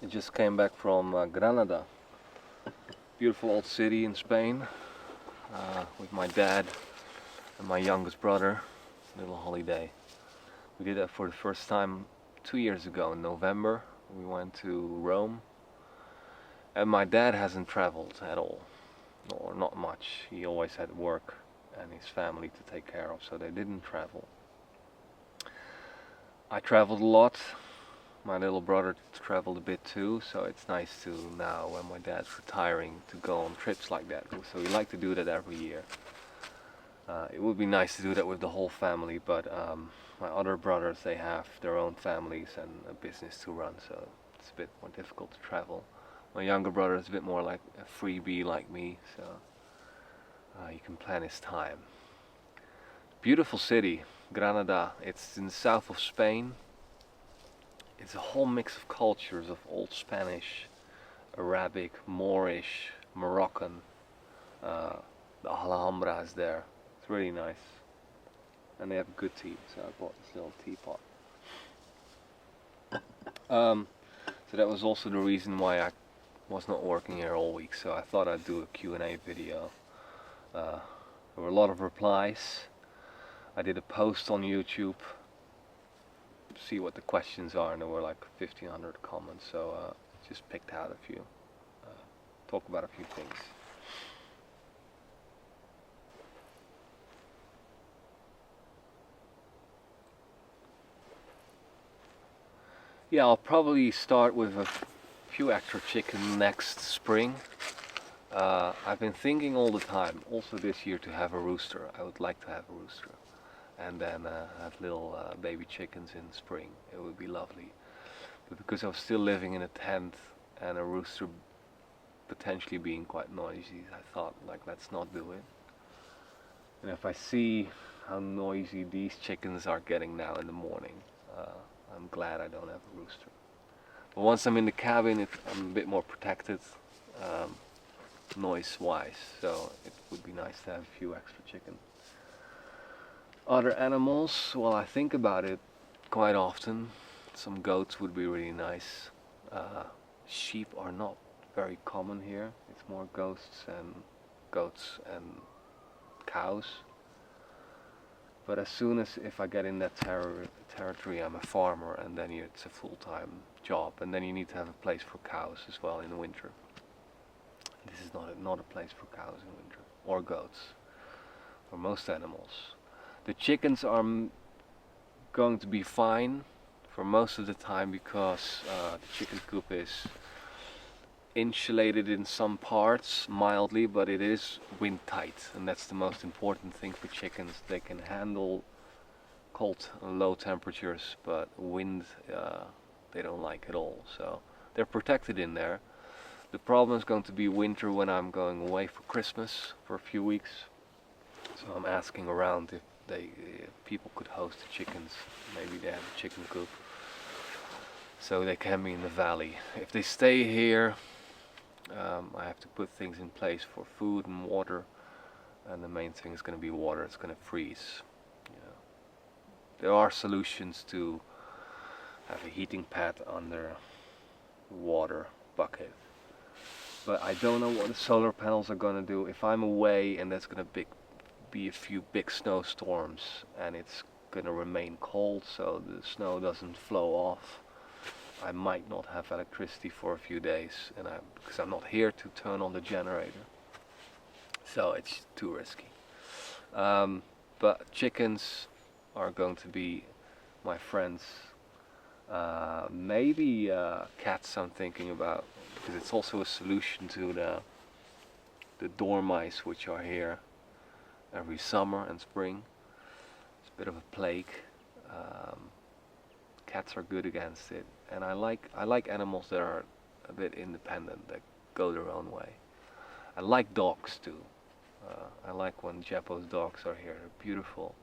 I just came back from Granada, beautiful old city in Spain, with my dad and my youngest brother. Little holiday. We did that for the first time 2 years ago in November. We went to Rome, and my dad hasn't traveled at all, or not much. He always had work and his family to take care of, so they didn't travel. I traveled a lot. My little brother traveled a bit too, so it's nice to now, when my dad's retiring, to go on trips like that. So we like to do that every year. It would be nice to do that with the whole family, but my other brothers, they have their own families and a business to run, so it's a bit more difficult to travel. My younger brother is a bit more like a freebie like me, so he can plan his time. Beautiful city, Granada. It's in the south of Spain. It's a whole mix of cultures of old Spanish, Arabic, Moorish, Moroccan. The Alhambra is there. It's really nice. And they have good tea, so I bought this little teapot. So that was also the reason why I was not working here all week, so I thought I'd do a Q&A video. There were a lot of replies. I did a post on YouTube, see what the questions are, and there were like 1,500 comments, so just picked out a few, talk about a few things. Yeah, I'll probably start with a few extra chicken next spring. I've been thinking all the time, also this year, to have a rooster. I would like to have a rooster. And then have little baby chickens in spring. It would be lovely. But because I was still living in a tent and a rooster potentially being quite noisy, I thought, like, let's not do it. And if I see how noisy these chickens are getting now in the morning, I'm glad I don't have a rooster. But once I'm in the cabin, I'm a bit more protected, noise-wise, so it would be nice to have a few extra chickens. Other animals, well, I think about it quite often. Some goats would be really nice. Sheep are not very common here. It's more goats and cows. But as soon as if I get in that territory, I'm a farmer, and then it's a full-time job, and then you need to have a place for cows as well in the winter. This is not a place for cows in winter, or goats, or most animals. The chickens are going to be fine for most of the time because the chicken coop is insulated in some parts mildly, but it is wind tight, and that's the most important thing for chickens. They can handle cold and low temperatures, but wind they don't like at all, so they're protected in there. The problem is going to be winter when I'm going away for Christmas for a few weeks, so I'm asking around if people could host the chickens. Maybe they have a chicken coop, so they can be in the valley. If they stay here, I have to put things in place for food and water, and the main thing is going to be water. It's going to freeze. There are solutions to have a heating pad under water bucket, but I don't know what the solar panels are going to do. If I'm away and there's going to be a few big snowstorms and it's going to remain cold so the snow doesn't flow off, I might not have electricity for a few days, and because I'm not here to turn on the generator, so it's too risky. But chickens are going to be my friends. Maybe cats I'm thinking about, because it's also a solution to the dormice which are here every summer and spring. It's a bit of a plague. Cats are good against it, and I like animals that are a bit independent, that go their own way. I like dogs too. I like when Jeppo's dogs are here. They're beautiful.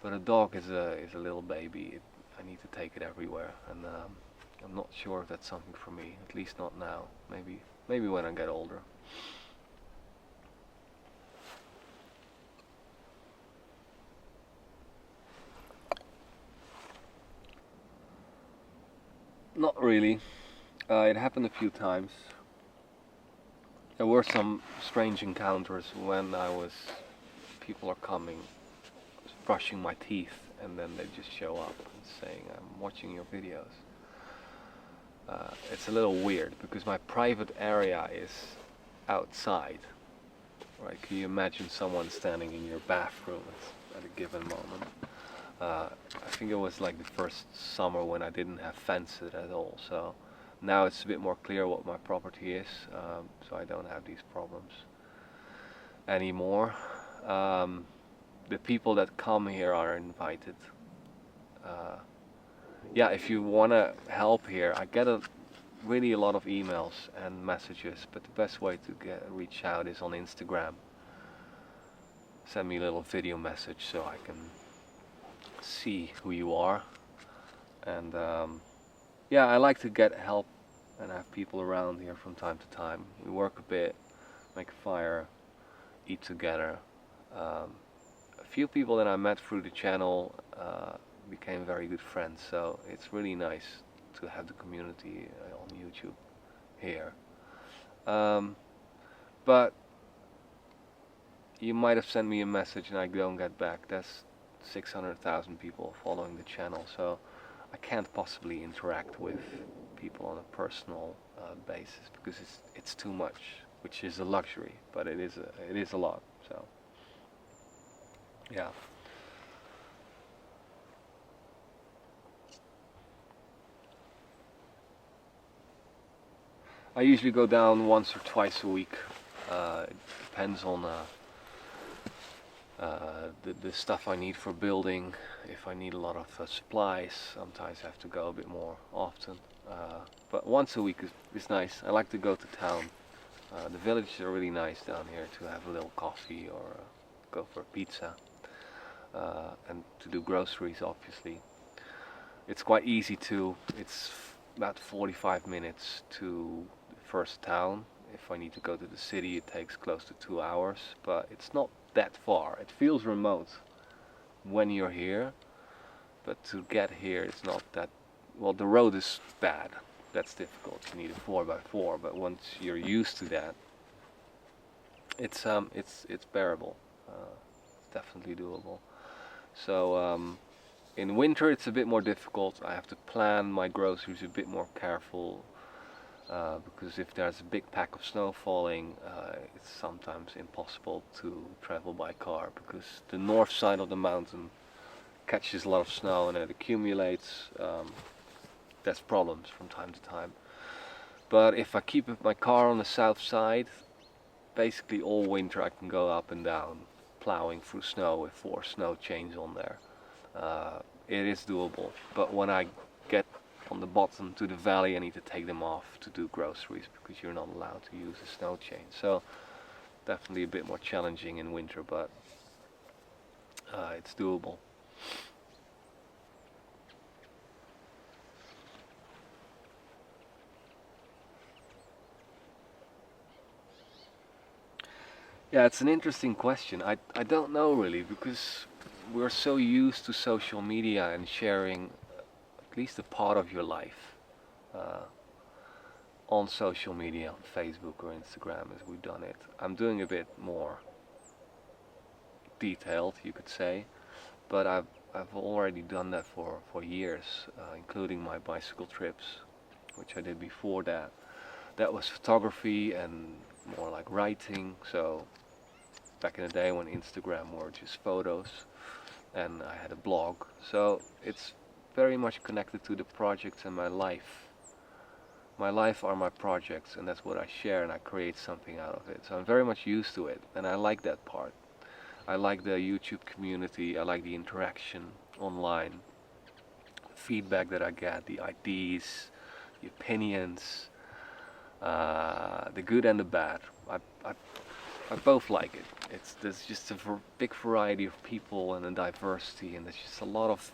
But a dog is a little baby. I need to take it everywhere, and I'm not sure if that's something for me. At least not now. Maybe when I get older. Not really. It happened a few times. There were some strange encounters when people are coming, brushing my teeth, and then they just show up and saying, "I'm watching your videos." It's a little weird because my private area is outside. Right? Can you imagine someone standing in your bathroom at a given moment? I think it was like the first summer when I didn't have fences at all. So now it's a bit more clear what my property is, so I don't have these problems anymore. The people that come here are invited. Uh, yeah, if you want to help here, I get really a lot of emails and messages, but the best way to reach out is on Instagram. Send me a little video message so I can see who you are. And yeah, I like to get help and have people around here from time to time. We work a bit, make a fire, eat together. A few people that I met through the channel became very good friends, so it's really nice to have the community on YouTube here. But you might have sent me a message and I don't get back. That's 600,000 people following the channel, so I can't possibly interact with people on a personal basis because it's too much, which is a luxury, but it is a lot. So yeah. I usually go down once or twice a week. It depends on the stuff I need for building. If I need a lot of supplies, sometimes I have to go a bit more often. But once a week is nice. I like to go to town. The villages are really nice down here to have a little coffee or go for a pizza. And to do groceries, obviously. It's quite easy too. It's about 45 minutes to the first town. If I need to go to the city, it takes close to 2 hours, but it's not that far. It feels remote when you're here, but to get here, it's not that. Well, the road is bad. That's difficult. You need a 4x4, but once you're used to that, it's bearable. It's definitely doable. So in winter it's a bit more difficult. I have to plan my groceries a bit more careful because if there's a big pack of snow falling, it's sometimes impossible to travel by car because the north side of the mountain catches a lot of snow and it accumulates. There's problems from time to time. But if I keep my car on the south side, basically all winter I can go up and down, plowing through snow with 4 snow chains on there. It is doable, but when I get on the bottom to the valley I need to take them off to do groceries because you're not allowed to use a snow chain. So definitely a bit more challenging in winter, but it's doable. Yeah, it's an interesting question. I don't know really because we're so used to social media and sharing at least a part of your life uh, on social media, on Facebook or Instagram as we've done it. I'm doing a bit more detailed, you could say, but I've already done that for years, including my bicycle trips, which I did before that. That was photography and more like writing. So back in the day when Instagram were just photos, and I had a blog. So it's very much connected to the projects in my life. My life are my projects, and that's what I share, and I create something out of it. So I'm very much used to it, and I like that part. I like the YouTube community. I like the interaction online, feedback that I get, the ideas, the opinions, the good and the bad. I both like it. There's just a big variety of people and a diversity, and there's just a lot of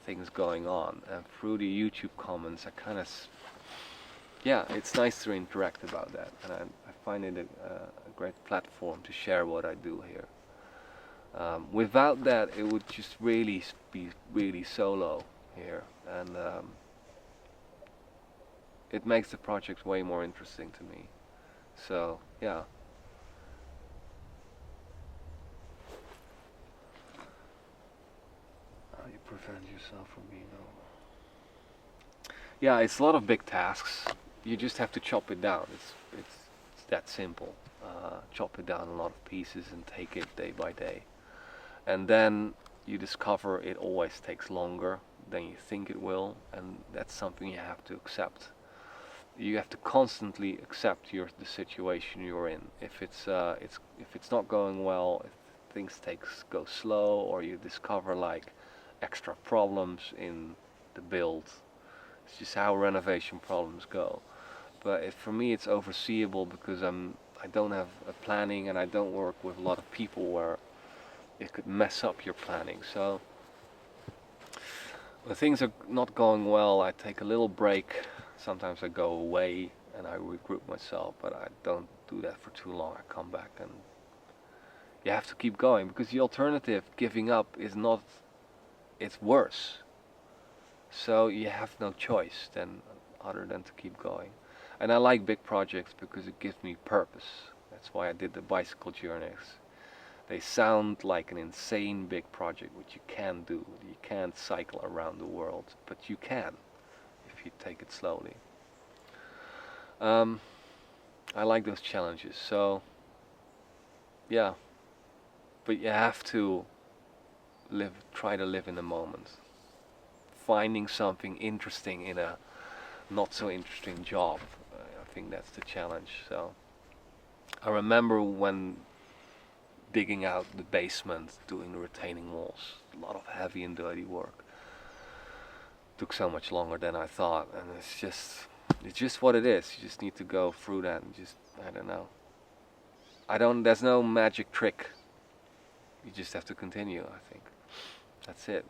things going on. And through the YouTube comments, I kind of, yeah, it's nice to interact about that, and I find it a great platform to share what I do here. Without that, it would just really be really solo here, and it makes the project way more interesting to me. So yeah. How you prevent yourself from being over. Yeah, it's a lot of big tasks. You just have to chop it down. It's that simple. Chop it down a lot of pieces and take it day by day. And then you discover it always takes longer than you think it will, and that's something you have to accept. You have to constantly accept the situation you're in. If it's not going well, if things go slow, or you discover like extra problems in the build. It's just how renovation problems go. But for me, it's overseeable because I don't have a planning, and I don't work with a lot of people where it could mess up your planning. So when things are not going well, I take a little break. Sometimes I go away and I regroup myself, but I don't do that for too long. I come back and you have to keep going, because the alternative, giving up, is not, it's worse. So you have no choice then other than to keep going. And I like big projects because it gives me purpose. That's why I did the bicycle journeys. They sound like an insane big project, which you can do. You can't cycle around the world, but you can if you take it slowly. I like those challenges. So yeah, but you have to try to live in the moment. Finding something interesting in a not so interesting job. I think that's the challenge. So I remember when digging out the basement, doing the retaining walls, a lot of heavy and dirty work. Took so much longer than I thought, and it's just what it is. You just need to go through that and just, I don't know. There's no magic trick. You just have to continue, I think. That's it.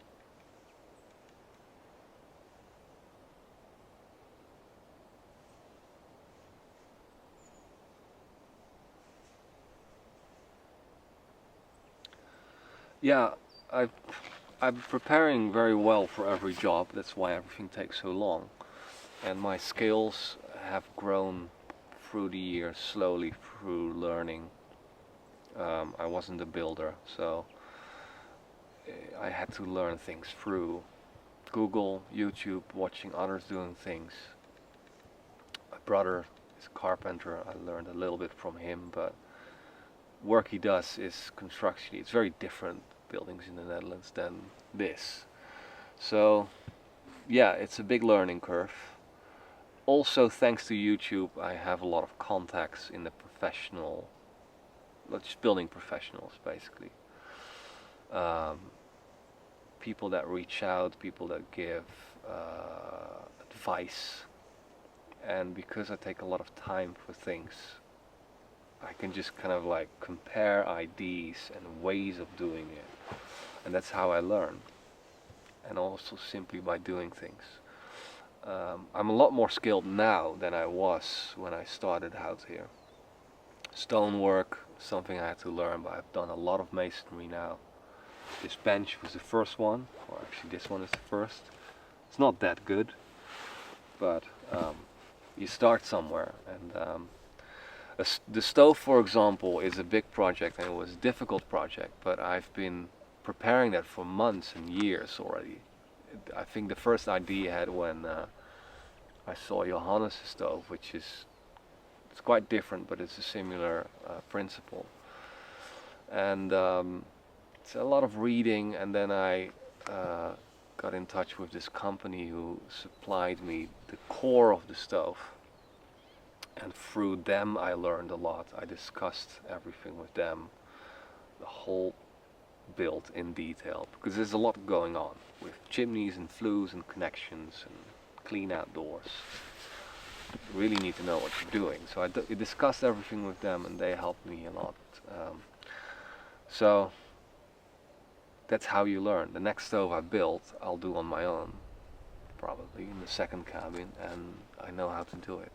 Yeah, I'm preparing very well for every job. That's why everything takes so long. And my skills have grown through the years, slowly through learning. I wasn't a builder, so I had to learn things through Google, YouTube, watching others doing things. My brother is a carpenter. I learned a little bit from him, but work he does is construction. It's very different buildings in the Netherlands than this. So yeah, it's a big learning curve. Also, thanks to YouTube, I have a lot of contacts in the professional, just building professionals basically. People that reach out, people that give advice, and because I take a lot of time for things, I can just kind of like compare ideas and ways of doing it, and that's how I learn. And also simply by doing things. I'm a lot more skilled now than I was when I started out here. Stonework, something I had to learn, but I've done a lot of masonry now. This bench was the first one, or actually this one is the first. It's not that good, but you start somewhere. And the stove, for example, is a big project, and it was a difficult project, but I've been preparing that for months and years already. I think the first idea I had when I saw Johannes' stove, which it's quite different, but it's a similar principle. And it's a lot of reading, and then I got in touch with this company who supplied me the core of the stove. And through them I learned a lot. I discussed everything with them, the whole build in detail, because there's a lot going on with chimneys and flues and connections and clean outdoors. You really need to know what you're doing. So I discussed everything with them, and they helped me a lot. So that's how you learn. The next stove I built, I'll do on my own, probably in the second cabin, and I know how to do it.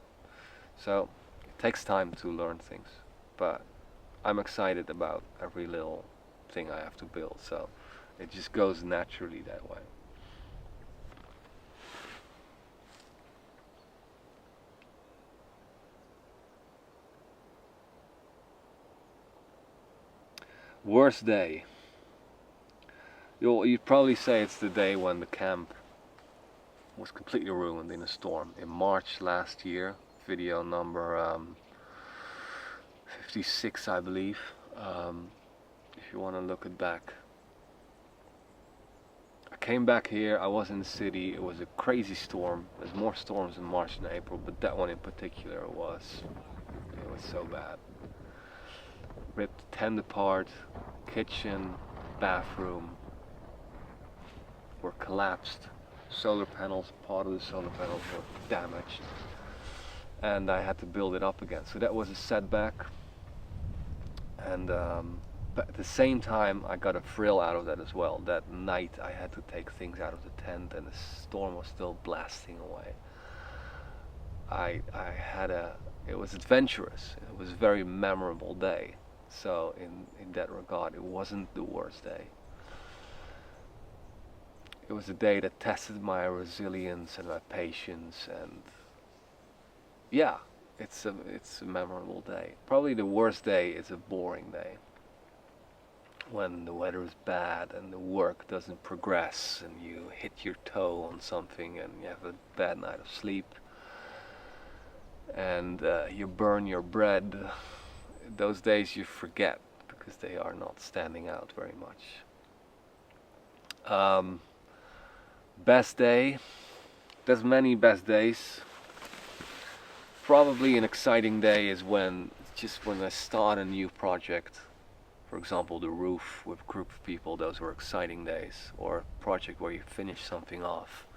So it takes time to learn things, but I'm excited about every little thing I have to build, so it just goes naturally that way. Worst day. You'd probably say it's the day when the camp was completely ruined in a storm. In March last year, video number 56, I believe. If you want to look it back. I came back here, I was in the city, it was a crazy storm. There's more storms in March and April, but that one in particular it was so bad. Ripped the tent apart, kitchen, bathroom were collapsed. Solar panels, part of the solar panels were damaged. And I had to build it up again. So that was a setback. And but at the same time I got a thrill out of that as well. That night I had to take things out of the tent and the storm was still blasting away. It was adventurous. It was a very memorable day. So in that regard, it wasn't the worst day. It was a day that tested my resilience and my patience, and yeah, it's a memorable day. Probably the worst day is a boring day. When the weather is bad and the work doesn't progress and you hit your toe on something and you have a bad night of sleep and you burn your bread. Those days you forget because they are not standing out very much. Best day. There's many best days. Probably an exciting day is when I start a new project. For example, the roof with a group of people. Those were exciting days. Or a project where you finish something off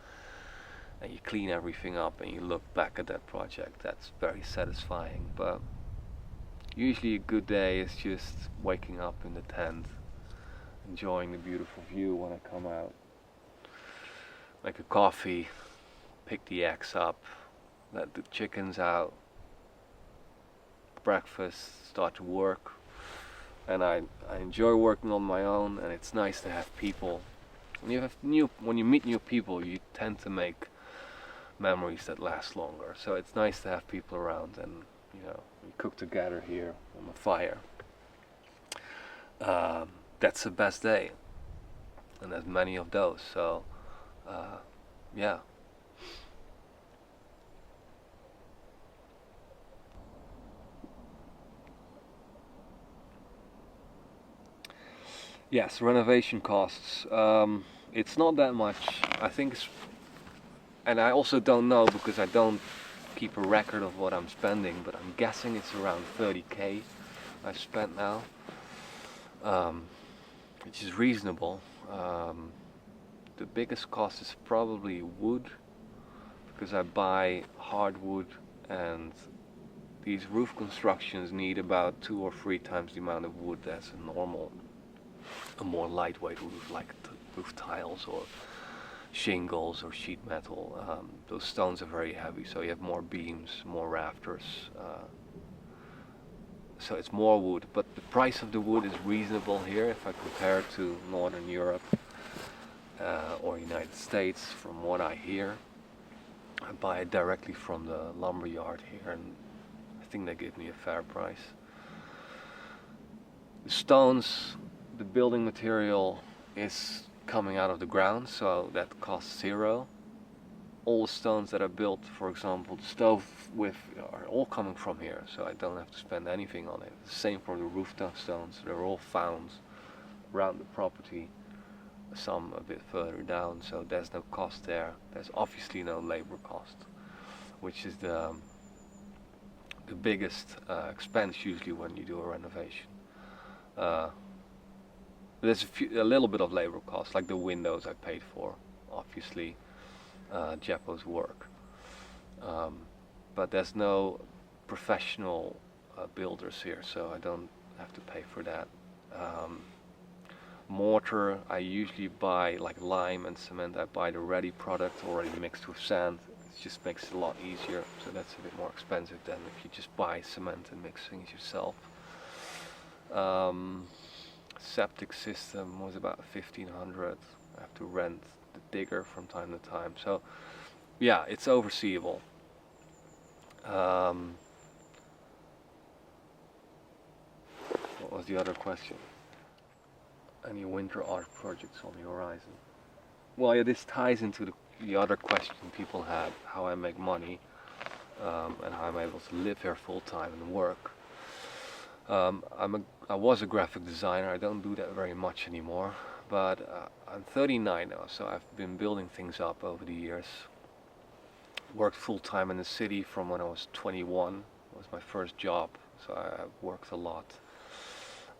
and you clean everything up and you look back at that project. That's very satisfying. But usually a good day is just waking up in the tent, enjoying the beautiful view when I come out. Make a coffee, pick the eggs up, let the chickens out, breakfast, start to work. And I enjoy working on my own, and it's nice to have people. When you meet new people, you tend to make memories that last longer. So it's nice to have people around, and we cook together here on the fire. That's the best day, and there's many of those. So yeah. Yes, renovation costs. It's not that much. I think and I also don't know because I don't keep a record of what I'm spending, but I'm guessing it's around 30k I've spent now, which is reasonable. The biggest cost is probably wood, because I buy hardwood, and these roof constructions need about 2 or 3 times the amount of wood as a more lightweight roof, like roof tiles or shingles or sheet metal. Those stones are very heavy, so you have more beams, more rafters. So it's more wood, but the price of the wood is reasonable here if I compare it to Northern Europe or United States. From what I hear, I buy it directly from the lumber yard here, and I think they give me a fair price. The stones, the building material is coming out of the ground, so that costs 0. All the stones that are built, for example, the stove with, are all coming from here, so I don't have to spend anything on it. The same for the rooftop stones. They're all found around the property, some a bit further down, so there's no cost there. There's obviously no labor cost, which is the biggest expense usually when you do a renovation. There's a little bit of labor cost, like the windows I paid for, obviously. Jepo's work, but there's no professional builders here, so I don't have to pay for that. Mortar, I usually buy, like lime and cement, I buy the ready product already mixed with sand. It just makes it a lot easier, so that's a bit more expensive than if you just buy cement and mix things yourself. Septic system was about 1,500. I have to rent the digger from time to time, so yeah, it's overseeable. What was the other question? any winter art projects on the horizon? Well, yeah, this ties into the other question people have: how I make money, and how I'm able to live here full time and work. I was a graphic designer. I don't do that very much anymore, but I'm 39 now, so I've been building things up over the years. Worked full time in the city from when I was 21. It was my first job, so I worked a lot.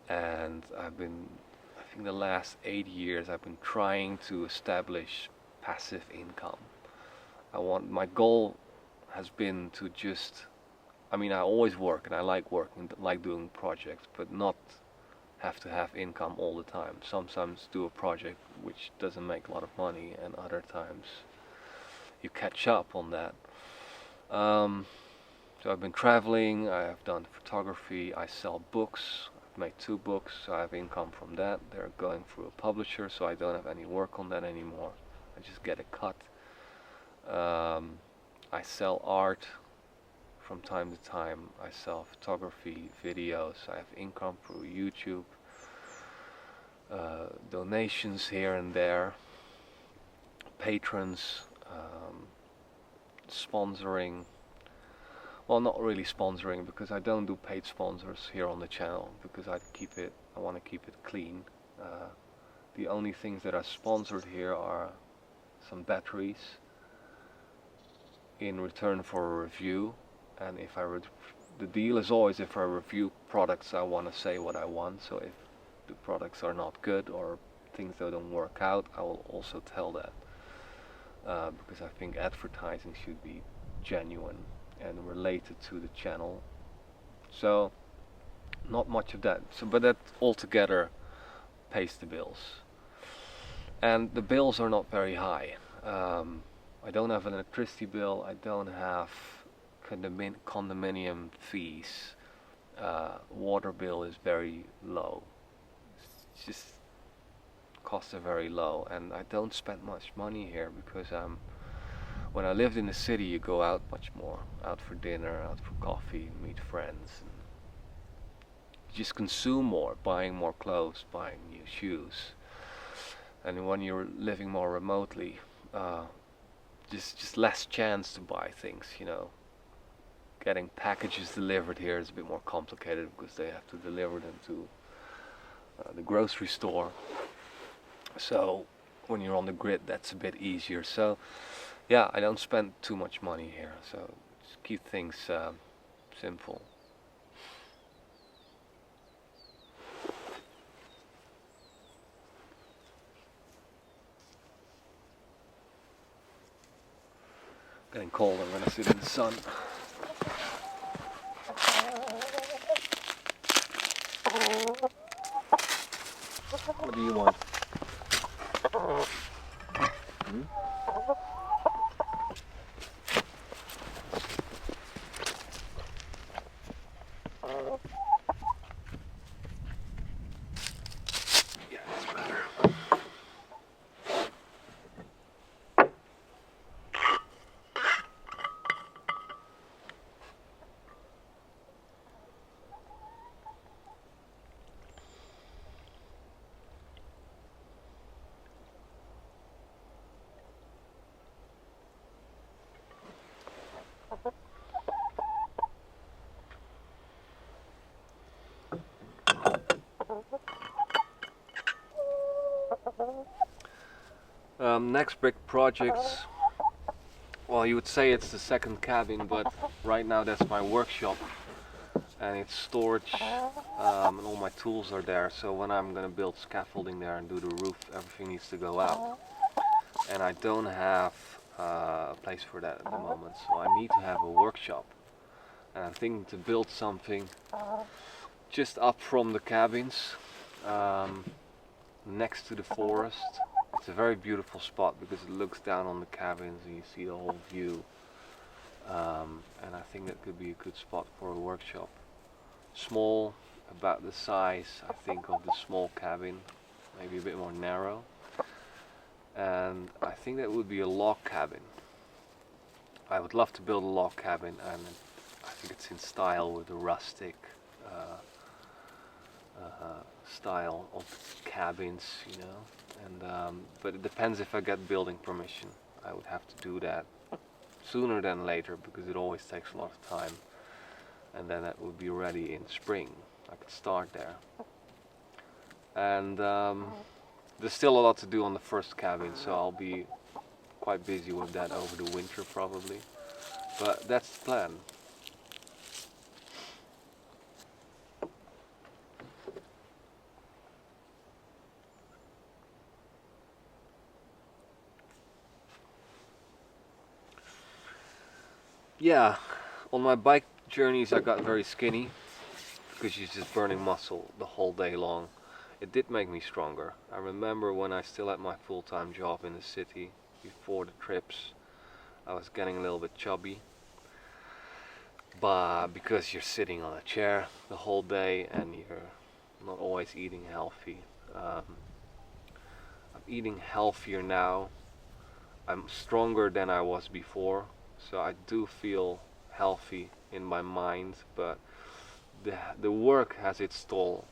And I think the last 8 years, I've been trying to establish passive income. My goal has been to just, I mean, I always work and I like working, like doing projects, but not have to have income all the time. Sometimes do a project which doesn't make a lot of money, and other times you catch up on that. So I've been traveling, I have done photography, I sell books. I've made 2 books, so I have income from that. They're going through a publisher, so I don't have any work on that anymore. I just get a cut. I sell art from time to time. I sell photography, videos. I have income through YouTube, donations here and there, patrons, sponsoring. Well, not really sponsoring, because I don't do paid sponsors here on the channel, because I want to keep it clean. The only things that are sponsored here are some batteries in return for a review, and the deal is always, if I review products, I want to say what I want. So if the products are not good or things that don't work out, I will also tell that, because I think advertising should be genuine and related to the channel. So not much of that. So, but that altogether pays the bills, and the bills are not very high. I don't have an electricity bill. I don't have condominium fees. Water bill is very low. It's just costs are very low, and I don't spend much money here, because when I lived in the city, you go out much more, out for dinner, out for coffee, meet friends, and just consume more, buying more clothes, buying new shoes. And when you're living more remotely, just less chance to buy things, you know. Getting packages delivered here is a bit more complicated, because they have to deliver them to the grocery store. So when you're on the grid, that's a bit easier. So yeah, I don't spend too much money here, so just keep things simple. Getting cold, I'm gonna sit in the sun. What do you want? Hmm? Yeah, it's better. Next brick projects. Well, you would say it's the second cabin, but right now that's my workshop, and it's storage, and all my tools are there. So when I'm gonna build scaffolding there and do the roof, everything needs to go out, and I don't have a place for that at the moment. So I need to have a workshop, and I'm thinking to build something just up from the cabins, next to the forest. It's a very beautiful spot, because it looks down on the cabins and you see the whole view, and I think that could be a good spot for a workshop. Small, about the size, I think, of the small cabin, maybe a bit more narrow, and I think that would be a log cabin. I would love to build a log cabin, and I think it's in style with the rustic style of cabins, you know. And but it depends if I get building permission. I would have to do that sooner than later because it always takes a lot of time. And then that would be ready in spring. I could start there. And there's still a lot to do on the first cabin, so I'll be quite busy with that over the winter probably. But that's the plan. Yeah, on my bike journeys I got very skinny because you're just burning muscle the whole day long. It did make me stronger. I remember when I still had my full-time job in the city before the trips, I was getting a little bit chubby. But because you're sitting on a chair the whole day and you're not always eating healthy. I'm eating healthier now. I'm stronger than I was before, so I do feel healthy in my mind, but the work has its toll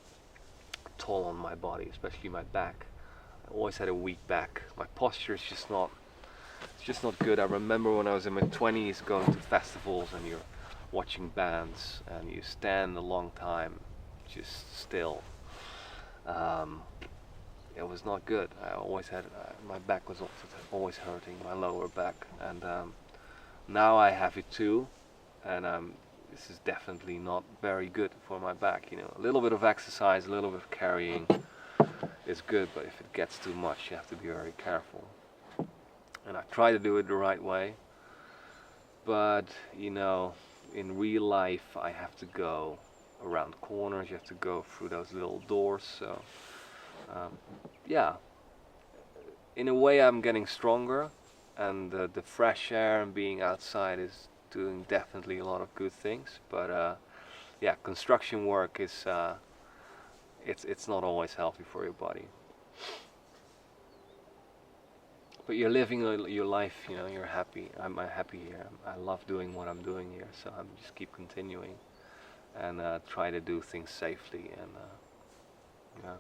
on my body, especially my back. I always had a weak back. My posture is just not good. I remember when I was in my 20s going to festivals and you're watching bands and you stand a long time just still. It was not good. I always had my back was always hurting, my lower back, and now I have it too, and this is definitely not very good for my back. You know, a little bit of exercise, a little bit of carrying is good, but if it gets too much, you have to be very careful. And I try to do it the right way, but you know, in real life, I have to go around corners. You have to go through those little doors. So, yeah, in a way, I'm getting stronger, and the fresh air and being outside is doing definitely a lot of good things. But yeah, construction work is it's not always healthy for your body. But you're living your life, you know. You're happy. I'm happy here. I love doing what I'm doing here, so I'm just keep continuing and try to do things safely and yeah.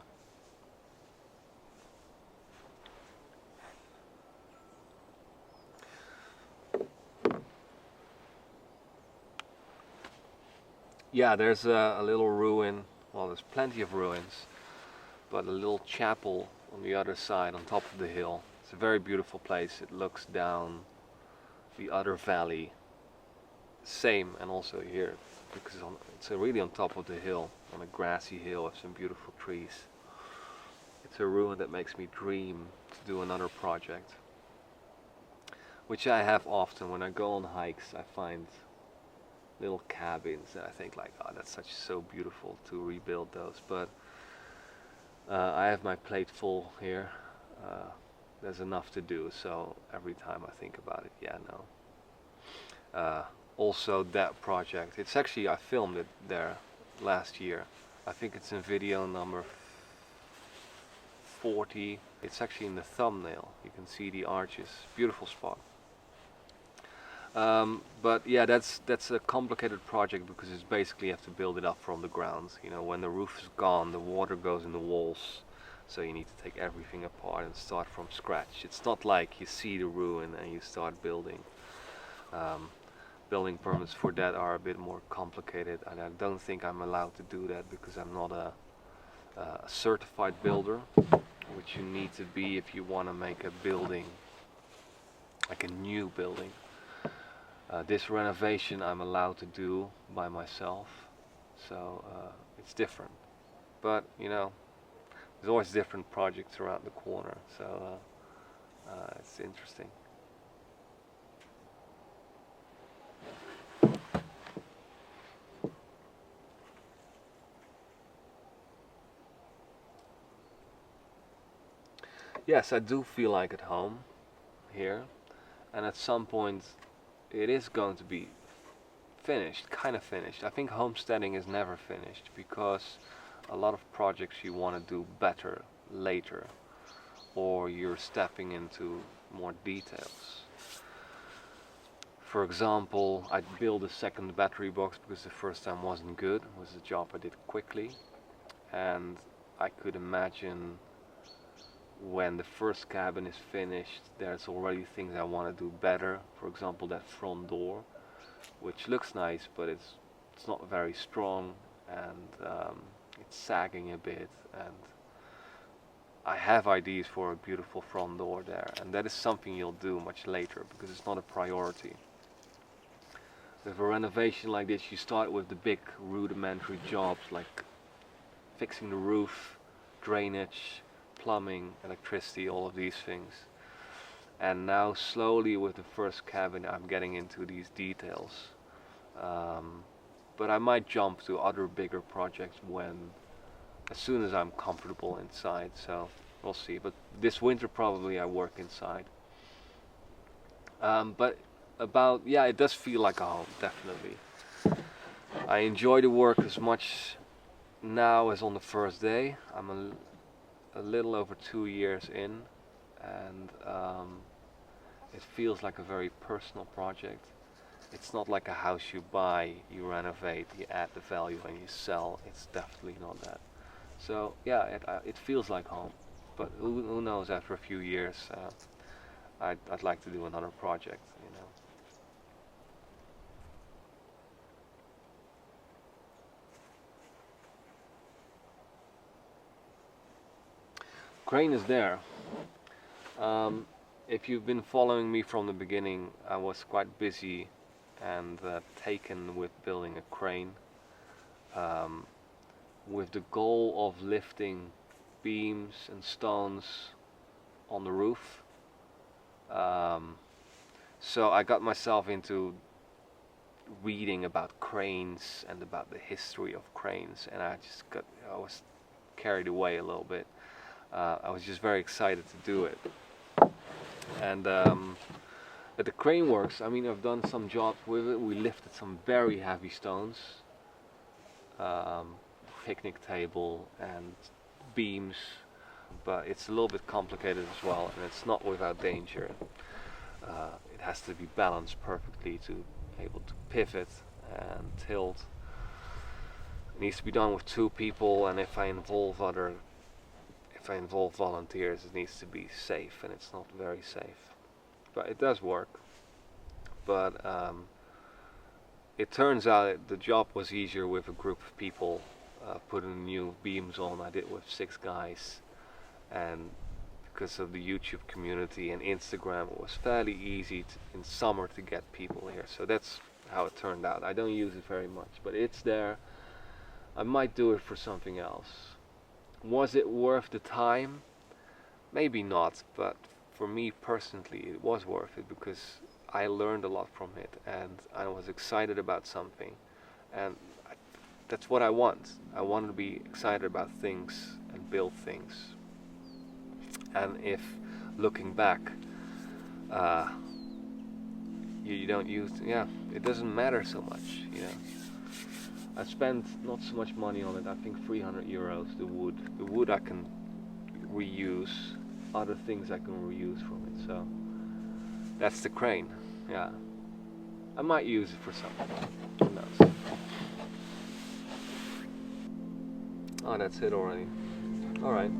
Yeah, there's a little ruin. Well, there's plenty of ruins, but a little chapel on the other side, on top of the hill. It's a very beautiful place. It looks down the other valley. Same, and also here, because it's really on top of the hill, on a grassy hill with some beautiful trees. It's a ruin that makes me dream to do another project, which I have often. When I go on hikes, I find little cabins and I think like, oh, that's so beautiful to rebuild those. But I have my plate full here. There's enough to do, so every time I think about it, yeah, no. Also that project, it's actually, I filmed it there last year. I think it's in video number 40. It's actually in the thumbnail. You can see the arches. Beautiful spot. But yeah, that's a complicated project because it's basically you have to build it up from the ground. You know, when the roof is gone, the water goes in the walls, so you need to take everything apart and start from scratch. It's not like you see the ruin and you start building. Building permits for that are a bit more complicated, and I don't think I'm allowed to do that because I'm not a certified builder, which you need to be if you want to make a building, like a new building. This renovation I'm allowed to do by myself, so it's different. But you know, there's always different projects around the corner, so it's interesting. Yes, I do feel like at home here, and at some point it is going to be finished, kind of finished. I think homesteading is never finished because a lot of projects you want to do better later, or you're stepping into more details. For example, I built a second battery box because the first time wasn't good. It was a job I did quickly, and I could imagine when the first cabin is finished, there's already things I want to do better. For example, that front door, which looks nice, but it's not very strong, and it's sagging a bit. And I have ideas for a beautiful front door there, and that is something you'll do much later because it's not a priority. With a renovation like this, you start with the big rudimentary jobs like fixing the roof, drainage, plumbing, electricity, all of these things. And now slowly with the first cabin I'm getting into these details. But I might jump to other bigger projects as soon as I'm comfortable inside, so we'll see. But this winter probably I work inside. But yeah, it does feel like a home, definitely. I enjoy the work as much now as on the first day. I'm a little over 2 years in, and it feels like a very personal project. It's not like a house you buy, you renovate, you add the value and you sell. It's definitely not that. So yeah, it feels like home. But who knows, after a few years, I'd like to do another project, you know. Crane is there. If you've been following me from the beginning, I was quite busy and taken with building a crane, with the goal of lifting beams and stones on the roof. So I got myself into reading about cranes and about the history of cranes, and I was carried away a little bit. I was just very excited to do it. And at the crane works, I mean, I've done some jobs with it. We lifted some very heavy stones, picnic table and beams, but it's a little bit complicated as well, and it's not without danger. It has to be balanced perfectly to be able to pivot and tilt. It needs to be done with 2 people, and if I involve volunteers, it needs to be safe, and it's not very safe. But it does work. But it turns out the job was easier with a group of people. Putting new beams on, I did with 6 guys, and because of the YouTube community and Instagram, it was fairly easy in summer to get people here. So that's how it turned out. I don't use it very much, but it's there. I might do it for something else. Was it worth the time? Maybe not, but for me personally it was worth it because I learned a lot from it, and I was excited about something, and that's what I want. I want to be excited about things and build things. And if looking back, you don't use, it doesn't matter so much, you know. I spent not so much money on it. I think 300 euros. The wood I can reuse. Other things I can reuse from it. So that's the crane. Yeah, I might use it for something. Who knows? Oh, that's it already. All right.